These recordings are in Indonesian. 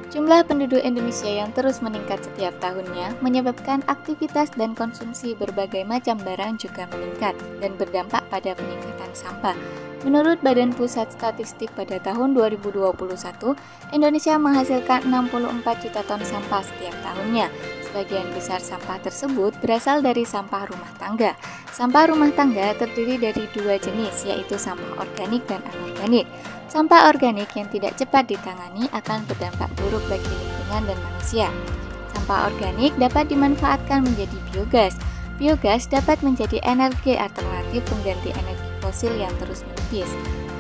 Jumlah penduduk Indonesia yang terus meningkat setiap tahunnya menyebabkan aktivitas dan konsumsi berbagai macam barang juga meningkat dan berdampak pada peningkatan sampah. Menurut Badan Pusat Statistik pada tahun 2021, Indonesia menghasilkan 64 juta ton sampah setiap tahunnya. Sebagian besar sampah tersebut berasal dari sampah rumah tangga. Sampah rumah tangga terdiri dari dua jenis, yaitu sampah organik dan anorganik. Sampah organik yang tidak cepat ditangani akan berdampak buruk bagi lingkungan dan manusia. Sampah organik dapat dimanfaatkan menjadi biogas. Biogas dapat menjadi energi alternatif pengganti energi fosil yang terus menipis.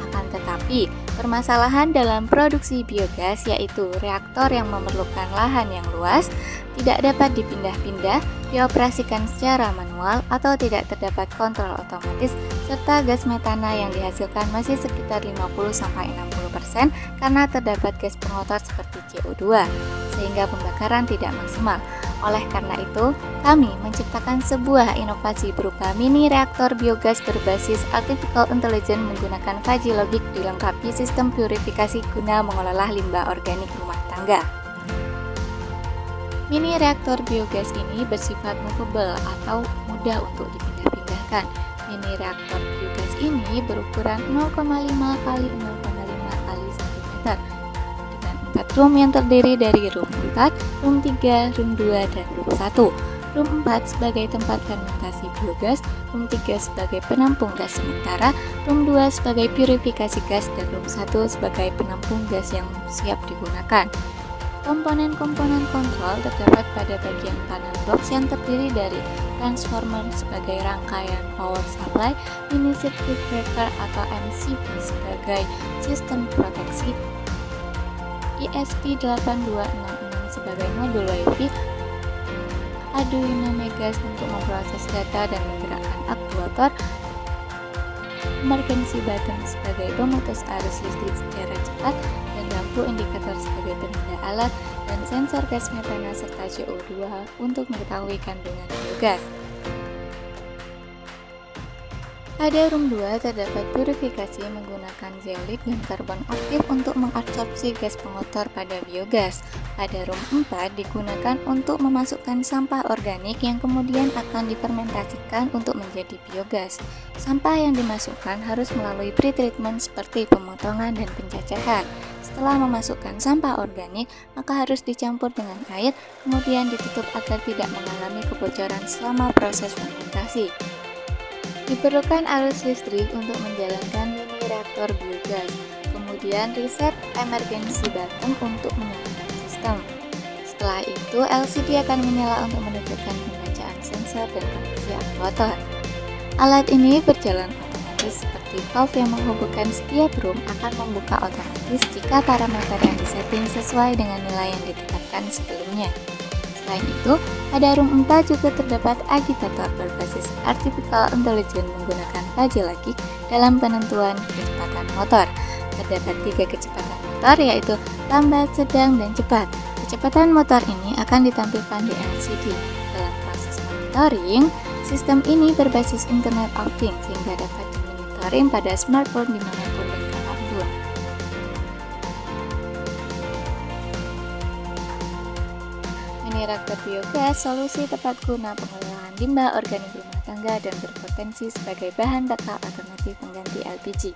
Akan tetapi, permasalahan dalam produksi biogas yaitu reaktor yang memerlukan lahan yang luas, tidak dapat dipindah-pindah, dioperasikan secara manual atau tidak terdapat kontrol otomatis, serta gas metana yang dihasilkan masih sekitar 50-60% karena terdapat gas pengotor seperti CO2, sehingga pembakaran tidak maksimal. Oleh karena itu, kami menciptakan sebuah inovasi berupa mini reaktor biogas berbasis artificial intelligence menggunakan Fuzzy Logic dilengkapi sistem purifikasi guna mengolah limbah organik rumah tangga. Mini reaktor biogas ini bersifat movable atau mudah untuk dipindah-pindahkan. Mini reaktor biogas ini berukuran 0,5 x 0,5 x 1 meter dengan 4 room yang terdiri dari room 4, room 3, room 2, dan room 1. Room 4 sebagai tempat fermentasi biogas, room 3 sebagai penampung gas sementara, room 2 sebagai purifikasi gas, dan room 1 sebagai penampung gas yang siap digunakan. Komponen-komponen kontrol terdapat pada bagian panel box yang terdiri dari transformer sebagai rangkaian power supply, mini circuit breaker atau MCB sebagai sistem proteksi, ESP8266 sebagai modul WiFi, Arduino Megas untuk memproses data dan menggerakkan aktuator, emergency button sebagai pemutus arus listrik secara cepat, dan lampu indikator sebagai penanda alat, dan sensor gas metana serta CO2 untuk mengetahui kandungan biogas. Pada room 2 terdapat purifikasi menggunakan zeolit dan karbon aktif untuk mengabsorpsi gas pengotor pada biogas. Pada room 4 digunakan untuk memasukkan sampah organik yang kemudian akan difermentasikan untuk menjadi biogas. Sampah yang dimasukkan harus melalui pretreatment seperti pemotongan dan pencacahan. Setelah memasukkan sampah organik, maka harus dicampur dengan air, kemudian ditutup agar tidak mengalami kebocoran selama proses fermentasi. Diperlukan arus listrik untuk menjalankan mini reaktor biogas, kemudian reset emergency button untuk menyalakan sistem. Setelah itu, LCD akan menyala untuk menunjukkan pembacaan sensor dan kondisi aktuator. Alat ini berjalan otomatis seperti valve yang menghubungkan setiap room akan membuka otomatis jika parameter yang disetting sesuai dengan nilai yang ditetapkan sebelumnya. Selain itu, pada room 4 juga terdapat agitator berbasis artificial intelligence menggunakan Fuzzy Logic dalam penentuan kecepatan motor. Terdapat 3 kecepatan motor yaitu lambat, sedang, dan cepat. Kecepatan motor ini akan ditampilkan di LCD. Dalam proses monitoring, sistem ini berbasis Internet of Things sehingga dapat dimonitoring pada smartphone dimanapun dan kapanpun. Mini reaktor biogas solusi tepat guna pengolahan limbah organik rumah tangga dan berpotensi sebagai bahan bakar alternatif pengganti LPG.